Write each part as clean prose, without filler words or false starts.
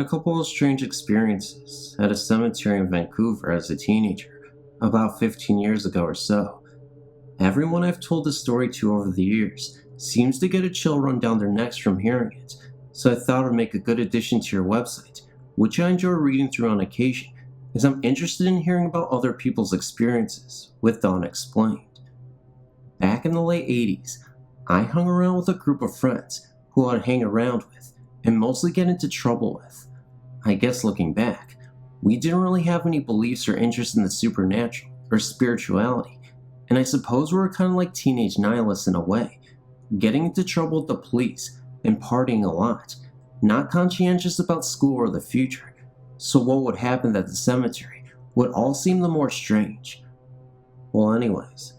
couple of strange experiences at a cemetery in Vancouver as a teenager, about 15 years ago or so. Everyone I've told this story to over the years seems to get a chill run down their necks from hearing it, so I thought it would make a good addition to your website, which I enjoy reading through on occasion, as I'm interested in hearing about other people's experiences with the unexplained. Back in the late 80s, I hung around with a group of friends who I'd hang around with and mostly get into trouble with. I guess looking back, we didn't really have any beliefs or interest in the supernatural or spirituality, and I suppose we were kind of like teenage nihilists in a way, getting into trouble with the police and partying a lot, not conscientious about school or the future, so what would happen at the cemetery would all seem the more strange. Well anyways,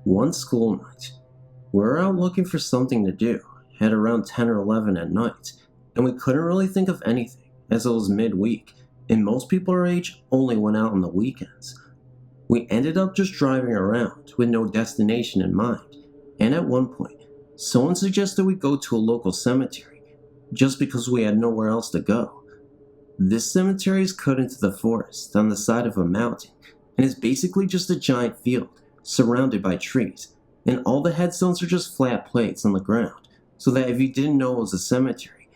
one school night, we were out looking for something to do at around 10 or 11 at night, and we couldn't really think of anything as it was midweek, and most people our age only went out on the weekends. We ended up just driving around with no destination in mind, and at one point, someone suggested we go to a local cemetery, just because we had nowhere else to go. This cemetery is cut into the forest on the side of a mountain, and is basically just a giant field, surrounded by trees, and all the headstones are just flat plates on the ground, so that if you didn't know it was a cemetery,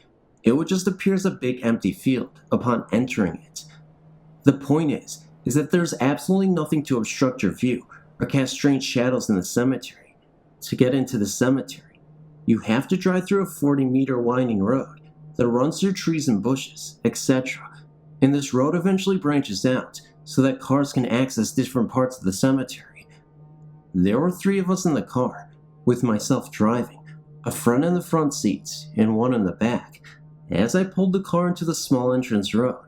it would just appear as a big empty field upon entering it. The point is that there's absolutely nothing to obstruct your view or cast strange shadows in the cemetery. To get into the cemetery, you have to drive through a 40-meter winding road that runs through trees and bushes, etc. And this road eventually branches out so that cars can access different parts of the cemetery. There were 3 of us in the car, with myself driving, a friend in the front seat and one in the back. As I pulled the car into the small entrance road,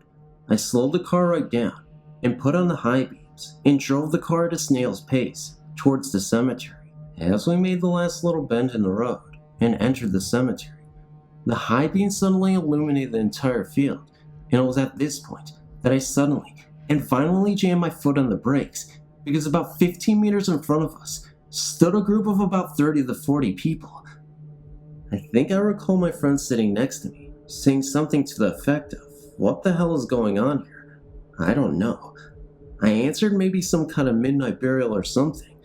I slowed the car right down and put on the high beams and drove the car at a snail's pace towards the cemetery. As we made the last little bend in the road and entered the cemetery, the high beams suddenly illuminated the entire field, and it was at this point that I suddenly and finally jammed my foot on the brakes, because about 15 meters in front of us stood a group of about 30 to 40 people. I think I recall my friend sitting next to me saying something to the effect of, "What the hell is going on here?" I don't know. I answered maybe some kind of midnight burial or something,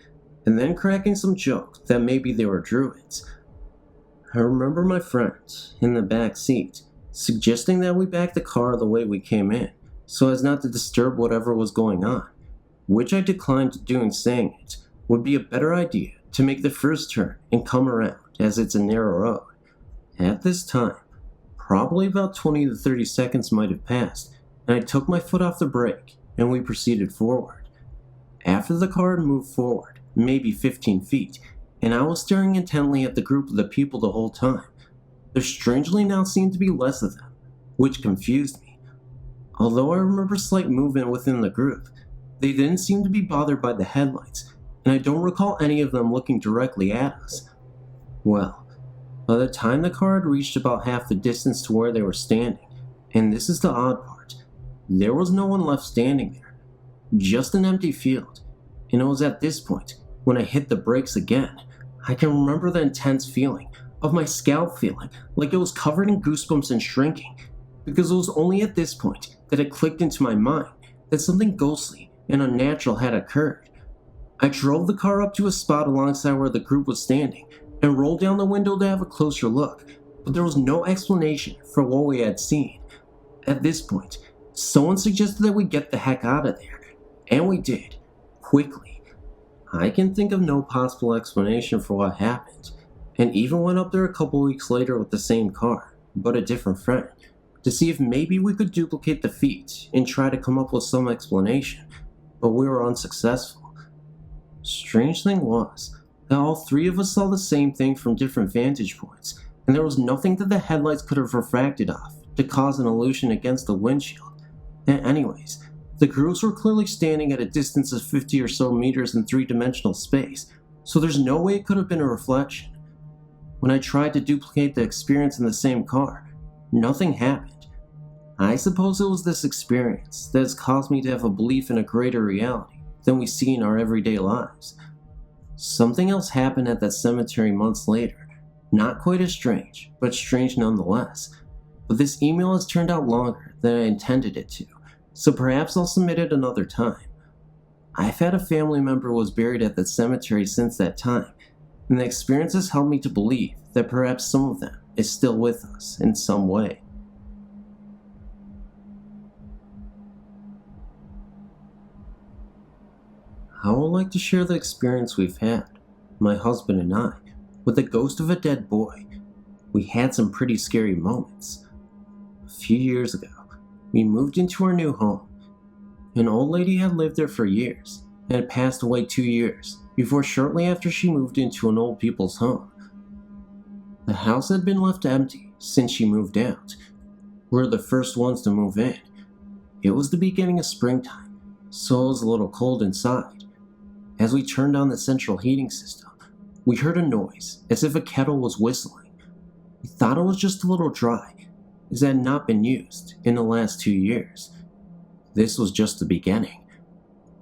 and then cracking some joke that maybe they were druids. I remember my friend, in the back seat, suggesting that we back the car the way we came in, so as not to disturb whatever was going on, which I declined doing, saying it would be a better idea to make the first turn and come around, as it's a narrow road. At this time, probably about 20 to 30 seconds might have passed, and I took my foot off the brake, and we proceeded forward. After the car had moved forward, maybe 15 feet, and I was staring intently at the group of the people the whole time, there strangely now seemed to be less of them, which confused me. Although I remember slight movement within the group, they didn't seem to be bothered by the headlights, and I don't recall any of them looking directly at us. Well, by the time the car had reached about half the distance to where they were standing, and this is the odd part, there was no one left standing there, just an empty field, and it was at this point, when I hit the brakes again, I can remember the intense feeling of my scalp feeling like it was covered in goosebumps and shrinking, because it was only at this point that it clicked into my mind that something ghostly and unnatural had occurred. I drove the car up to a spot alongside where the group was standing, and rolled down the window to have a closer look, but there was no explanation for what we had seen. At this point, someone suggested that we get the heck out of there, and we did, quickly. I can think of no possible explanation for what happened, and even went up there a couple weeks later with the same car, but a different friend, to see if maybe we could duplicate the feat and try to come up with some explanation, but we were unsuccessful. Strange thing was, that all 3 of us saw the same thing from different vantage points, and there was nothing that the headlights could have refracted off to cause an illusion against the windshield. And anyways, the groups were clearly standing at a distance of 50 or so meters in 3-dimensional space, so there's no way it could have been a reflection. When I tried to duplicate the experience in the same car, nothing happened. I suppose it was this experience that has caused me to have a belief in a greater reality than we see in our everyday lives. Something else happened at that cemetery months later, not quite as strange, but strange nonetheless. but this email has turned out longer than I intended it to, so perhaps I'll submit it another time. I've had a family member who was buried at the cemetery since that time, and the experience has helped me to believe that perhaps some of them is still with us in some way. I would like to share the experience we've had, my husband and I, with the ghost of a dead boy. We had some pretty scary moments. A few years ago, we moved into our new home. An old lady had lived there for years and had passed away 2 years before shortly after she moved into an old people's home. The house had been left empty since she moved out. We were the first ones to move in. It was the beginning of springtime, so it was a little cold inside. As we turned on the central heating system, we heard a noise as if a kettle was whistling. We thought it was just a little dry, as it had not been used in the last 2 years. This was just the beginning.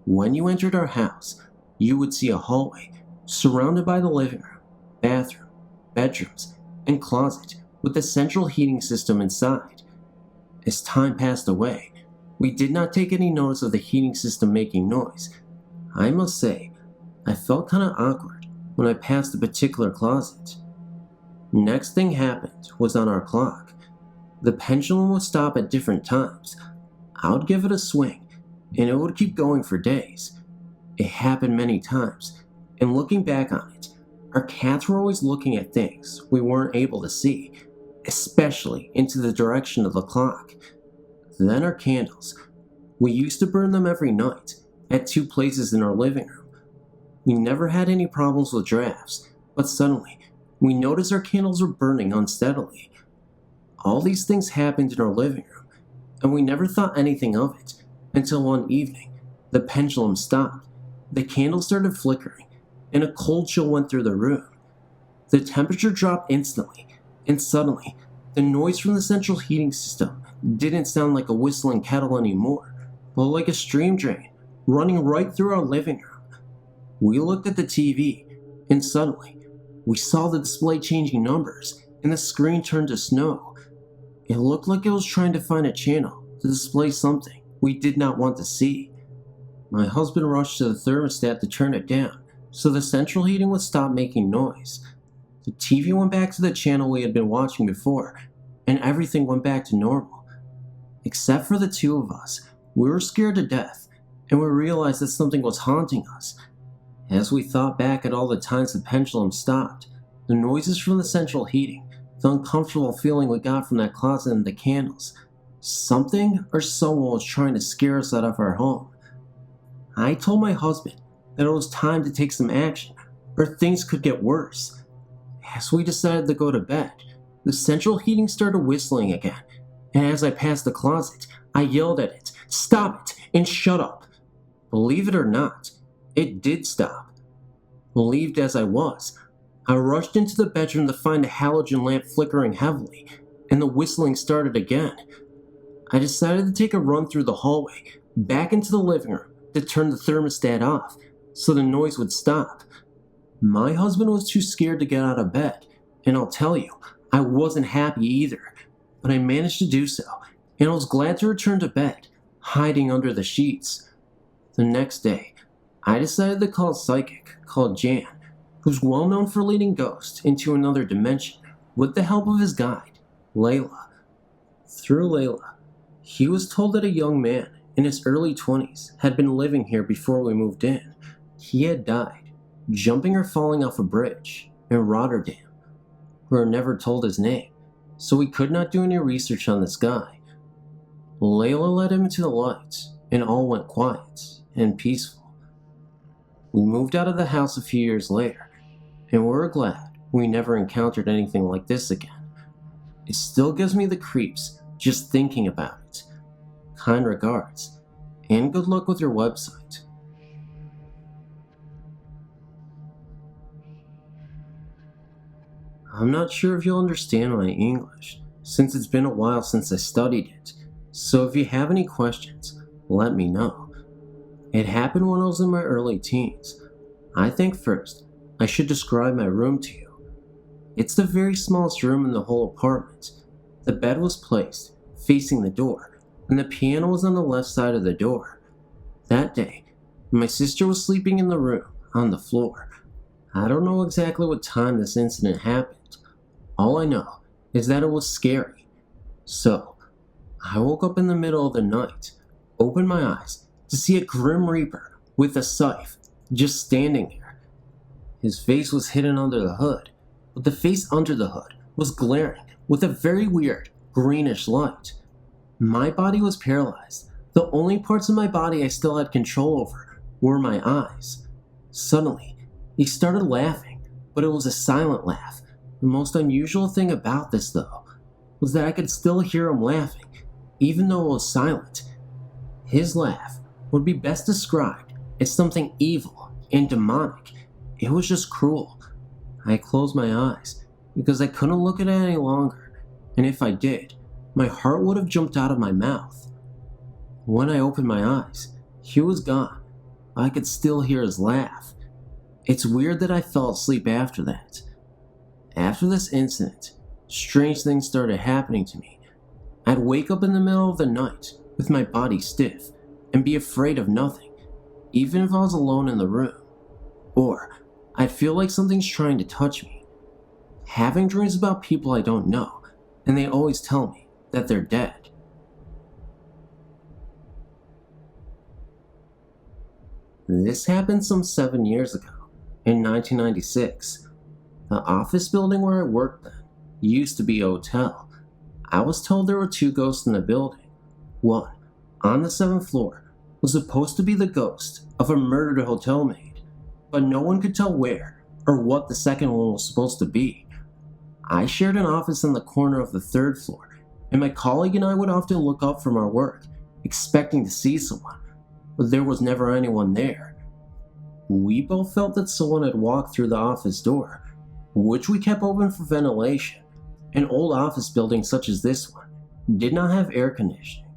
When you entered our house, you would see a hallway surrounded by the living room, bathroom, bedrooms, and closet with the central heating system inside. As time passed away, we did not take any notice of the heating system making noise. I must say, I felt kind of awkward when I passed a particular closet. Next thing happened was on our clock. The pendulum would stop at different times. I would give it a swing, and it would keep going for days. It happened many times, and looking back on it, our cats were always looking at things we weren't able to see, especially into the direction of the clock. Then our candles. We used to burn them every night at 2 places in our living room. We never had any problems with drafts, but suddenly we noticed our candles were burning unsteadily. All these things happened in our living room, and we never thought anything of it until one evening the pendulum stopped, the candle started flickering, and a cold chill went through the room. The temperature dropped instantly, and suddenly the noise from the central heating system didn't sound like a whistling kettle anymore, but like a stream drain running right through our living room. We looked at the TV, and suddenly we saw the display changing numbers, and the screen turned to snow. It looked like it was trying to find a channel to display something we did not want to see. My husband rushed to the thermostat to turn it down so the central heating would stop making noise. The TV went back to the channel we had been watching before, and everything went back to normal. Except for the 2 of us, we were scared to death, and we realized that something was haunting us. As we thought back at all the times the pendulum stopped, the noises from the central heating, the uncomfortable feeling we got from that closet and the candles, something or someone was trying to scare us out of our home. I told my husband that it was time to take some action, or things could get worse. As we decided to go to bed, the central heating started whistling again, and as I passed the closet, I yelled at it, "Stop it, and shut up!" Believe it or not, it did stop. Relieved as I was, I rushed into the bedroom to find the halogen lamp flickering heavily, and the whistling started again. I decided to take a run through the hallway, back into the living room, to turn the thermostat off, so the noise would stop. My husband was too scared to get out of bed, and I'll tell you, I wasn't happy either, but I managed to do so, and I was glad to return to bed, hiding under the sheets. The next day, I decided to call a psychic called Jan, who's well known for leading ghosts into another dimension with the help of his guide, Layla. Through Layla, he was told that a young man in his early 20s had been living here before we moved in. He had died, jumping or falling off a bridge in Rotterdam. We were never told his name, so we could not do any research on this guy. Layla led him into the light, and all went quiet and peaceful. We moved out of the house a few years later, and we're glad we never encountered anything like this again. It still gives me the creeps just thinking about it. Kind regards, and good luck with your website. I'm not sure if you'll understand my English, since it's been a while since I studied it, so if you have any questions, let me know. It happened when I was in my early teens. I think first, I should describe my room to you. It's the very smallest room in the whole apartment. The bed was placed facing the door, and the piano was on the left side of the door. That day, my sister was sleeping in the room on the floor. I don't know exactly what time this incident happened. All I know is that it was scary. So, I woke up in the middle of the night, opened my eyes to see a Grim Reaper with a scythe just standing there. His face was hidden under the hood, but the face under the hood was glaring with a very weird greenish light. My body was paralyzed. The only parts of my body I still had control over were my eyes. Suddenly, he started laughing, but it was a silent laugh. The most unusual thing about this, though, was that I could still hear him laughing, even though it was silent. His laugh would be best described as something evil and demonic. It was just cruel. I closed my eyes because I couldn't look at it any longer, and if I did, my heart would have jumped out of my mouth. When I opened my eyes, he was gone. I could still hear his laugh. It's weird that I fell asleep after that. After this incident, strange things started happening to me. I'd wake up in the middle of the night with my body stiff and be afraid of nothing, even if I was alone in the room. Or I'd feel like something's trying to touch me. Having dreams about people I don't know, and they always tell me that they're dead. This happened some 7 years ago, in 1996. The office building where I worked then used to be a hotel. I was told there were 2 ghosts in the building. One, on the 7th floor, was supposed to be the ghost of a murdered hotel maid, but no one could tell where or what the second one was supposed to be. I shared an office on the corner of the 3rd floor, and my colleague and I would often look up from our work, expecting to see someone, but there was never anyone there. We both felt that someone had walked through the office door, which we kept open for ventilation. An old office building such as this one did not have air conditioning.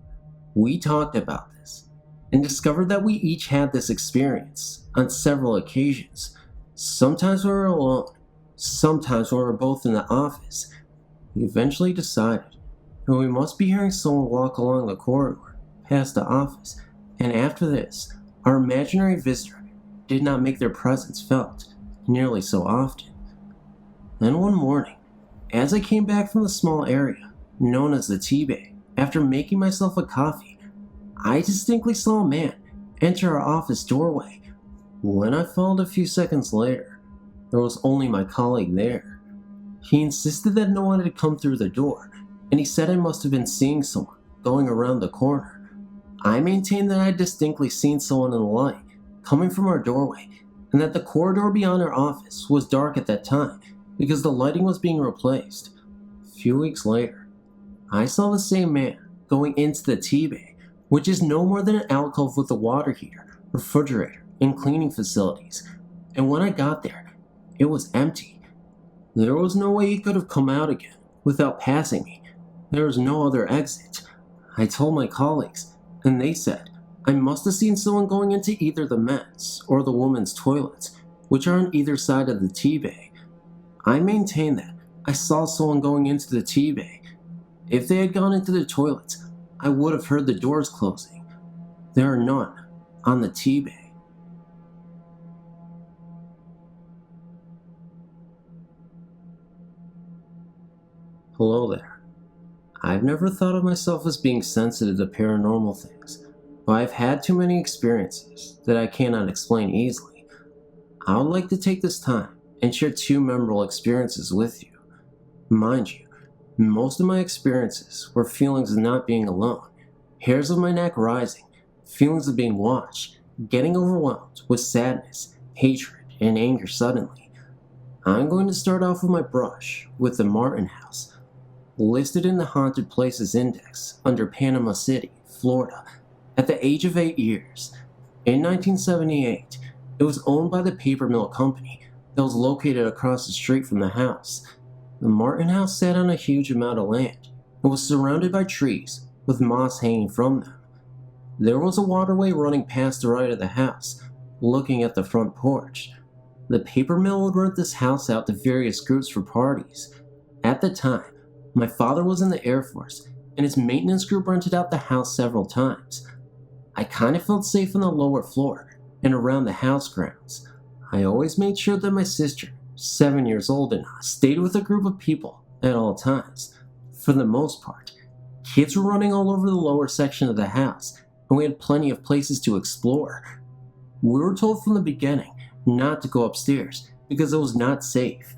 We talked about this and discovered that we each had this experience on several occasions. Sometimes we were alone, sometimes we were both in the office. We eventually decided that we must be hearing someone walk along the corridor past the office, and after this, our imaginary visitor did not make their presence felt nearly so often. Then one morning, as I came back from the small area known as the tea bay, after making myself a coffee, I distinctly saw a man enter our office doorway. When I followed a few seconds later, there was only my colleague there. He insisted that no one had come through the door, and he said I must have been seeing someone going around the corner. I maintained that I had distinctly seen someone in the light coming from our doorway, and that the corridor beyond our office was dark at that time because the lighting was being replaced. A few weeks later, I saw the same man going into the tea bay, which is no more than an alcove with a water heater, refrigerator, and cleaning facilities, and when I got there, it was empty. There was no way he could have come out again without passing me. There was no other exit. I told my colleagues, and they said I must have seen someone going into either the men's or the women's toilets, which are on either side of the tea bay. I maintain that I saw someone going into the tea bay. If they had gone into the toilets, I would have heard the doors closing. There are none on the tea bay. Hello there. I've never thought of myself as being sensitive to paranormal things, but I've had too many experiences that I cannot explain easily. I would like to take this time and share 2 memorable experiences with you. Mind you, most of my experiences were feelings of not being alone, hairs of my neck rising, feelings of being watched, getting overwhelmed with sadness, hatred, and anger suddenly. I'm going to start off with my brush with the Martin House, listed in the Haunted Places Index under Panama City, Florida, at the age of 8 years. In 1978, it was owned by the paper mill company that was located across the street from the house. The Martin House sat on a huge amount of land and was surrounded by trees with moss hanging from them. There was a waterway running past the right of the house, looking at the front porch. The paper mill would rent this house out to various groups for parties. At the time, My father was in the Air Force, and his maintenance group rented out the house several times. I kind of felt safe on the lower floor and around the house grounds. I always made sure that my sister, 7 years old, and I stayed with a group of people at all times. For the most part, kids were running all over the lower section of the house, and we had plenty of places to explore. We were told from the beginning not to go upstairs because it was not safe.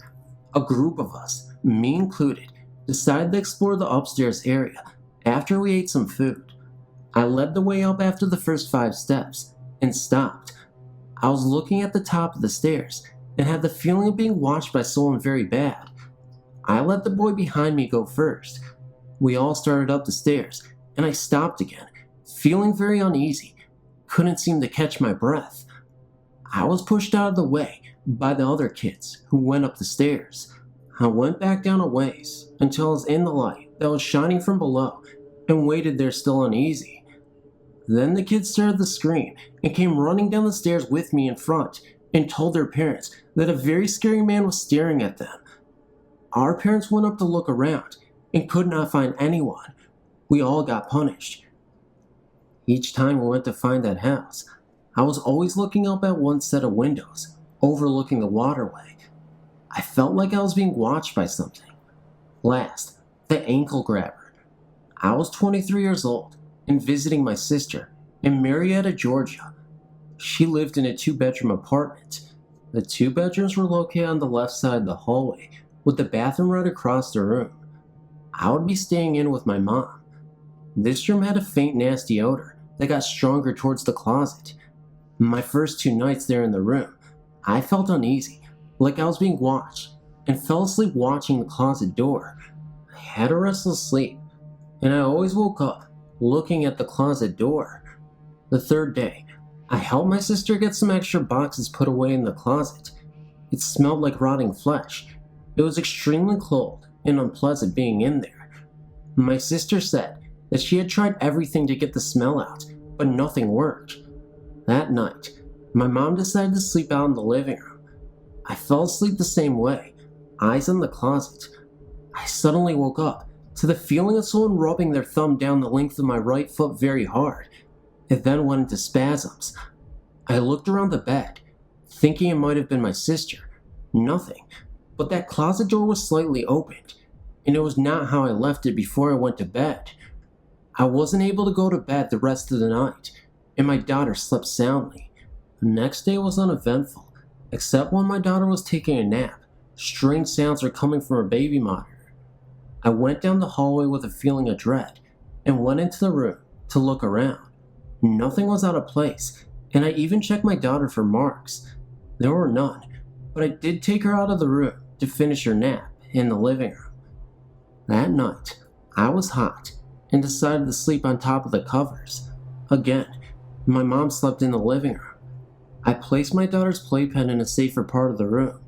A group of us, me included, decided to explore the upstairs area after we ate some food. I led the way up after the first 5 steps and stopped. I was looking at the top of the stairs and had the feeling of being watched by someone very bad. I let the boy behind me go first. We all started up the stairs and I stopped again, feeling very uneasy. Couldn't seem to catch my breath. I was pushed out of the way by the other kids who went up the stairs. I went back down a ways until I was in the light that was shining from below and waited there still uneasy. Then the kids started to scream and came running down the stairs with me in front and told their parents that a very scary man was staring at them. Our parents went up to look around and could not find anyone. We all got punished. Each time we went to find that house, I was always looking up at one set of windows overlooking the waterway. I felt like I was being watched by something. Last, the ankle grabber. I was 23 years old and visiting my sister in Marietta, Georgia. She lived in a 2-bedroom apartment. The 2 bedrooms were located on the left side of the hallway, with the bathroom right across the room. I would be staying in with my mom. This room had a faint, nasty odor that got stronger towards the closet. My first 2 nights there in the room, I felt uneasy, like I was being watched, and fell asleep watching the closet door. I had a restless sleep, and I always woke up looking at the closet door. The 3rd day, I helped my sister get some extra boxes put away in the closet. It smelled like rotting flesh. It was extremely cold and unpleasant being in there. My sister said that she had tried everything to get the smell out, but nothing worked. That night, my mom decided to sleep out in the living room. I fell asleep the same way, eyes on the closet. I suddenly woke up to the feeling of someone rubbing their thumb down the length of my right foot very hard. It then went into spasms. I looked around the bed, thinking it might have been my sister. Nothing, but that closet door was slightly opened, and it was not how I left it before I went to bed. I wasn't able to go to bed the rest of the night, and my daughter slept soundly. The next day was uneventful, except when my daughter was taking a nap. Strange sounds were coming from her baby monitor. I went down the hallway with a feeling of dread, and went into the room to look around. Nothing was out of place, and I even checked my daughter for marks. There were none, but I did take her out of the room to finish her nap in the living room. That night, I was hot and decided to sleep on top of the covers. Again, my mom slept in the living room. I placed my daughter's playpen in a safer part of the room.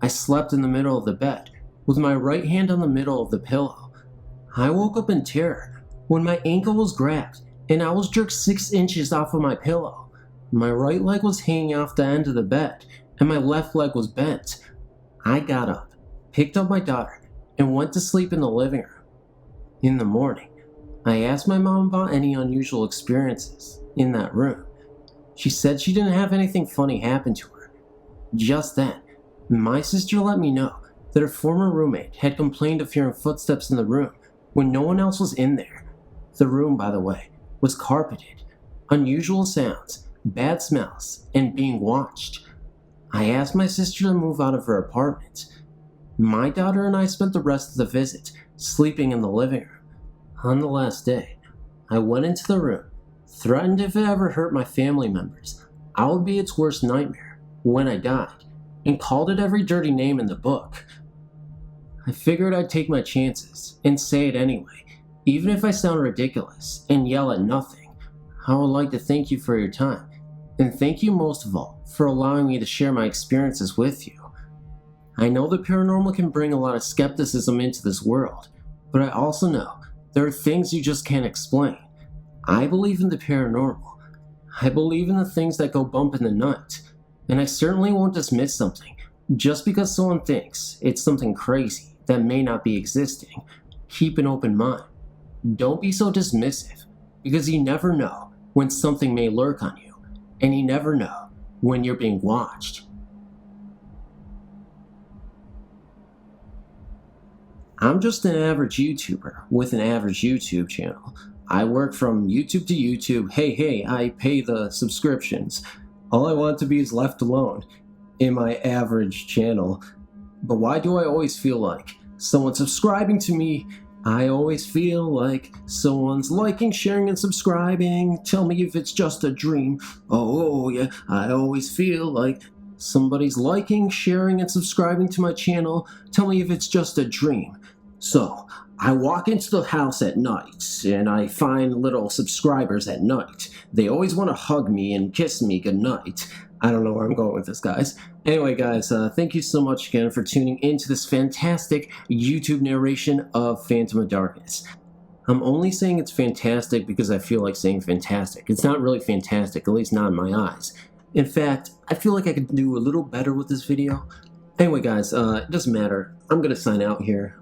I slept in the middle of the bed, with my right hand on the middle of the pillow. I woke up in terror when my ankle was grabbed and I was jerked 6 inches off of my pillow. My right leg was hanging off the end of the bed and my left leg was bent. I got up, picked up my daughter, and went to sleep in the living room. In the morning, I asked my mom about any unusual experiences in that room. She said she didn't have anything funny happen to her. Just then, my sister let me know that her former roommate had complained of hearing footsteps in the room when no one else was in there. The room, by the way, was carpeted. Unusual sounds, bad smells, and being watched. I asked my sister to move out of her apartment. My daughter and I spent the rest of the visit sleeping in the living room. On the last day, I went into the room, threatened if it ever hurt my family members, I would be its worst nightmare when I died, and called it every dirty name in the book. I figured I'd take my chances and say it anyway, even if I sound ridiculous and yell at nothing. I would like to thank you for your time, and thank you most of all for allowing me to share my experiences with you. I know the paranormal can bring a lot of skepticism into this world, but I also know there are things you just can't explain. I believe in the paranormal. I believe in the things that go bump in the night, and I certainly won't dismiss something just because someone thinks it's something crazy that may not be existing. keep an open mind. Don't be so dismissive, because you never know when something may lurk on you, and you never know when you're being watched. I'm just an average YouTuber with an average YouTube channel. I work from YouTube to YouTube. Hey, I pay the subscriptions. All I want to be is left alone in my average channel. But why do I always feel like someone's subscribing to me? I always feel like someone's liking, sharing, and subscribing. Tell me if it's just a dream. Oh yeah, I always feel like somebody's liking, sharing, and subscribing to my channel. Tell me if it's just a dream. So, I walk into the house at night, and I find little subscribers at night. They always want to hug me and kiss me goodnight. I don't know where I'm going with this, guys. Anyway, guys, thank you so much again for tuning into this fantastic YouTube narration of Phantom of Darkness. I'm only saying it's fantastic because I feel like saying fantastic. It's not really fantastic, at least not in my eyes. In fact, I feel like I could do a little better with this video. Anyway, guys, it doesn't matter. I'm going to sign out here.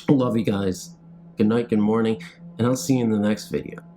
Love you guys. Good night, good morning, and I'll see you in the next video.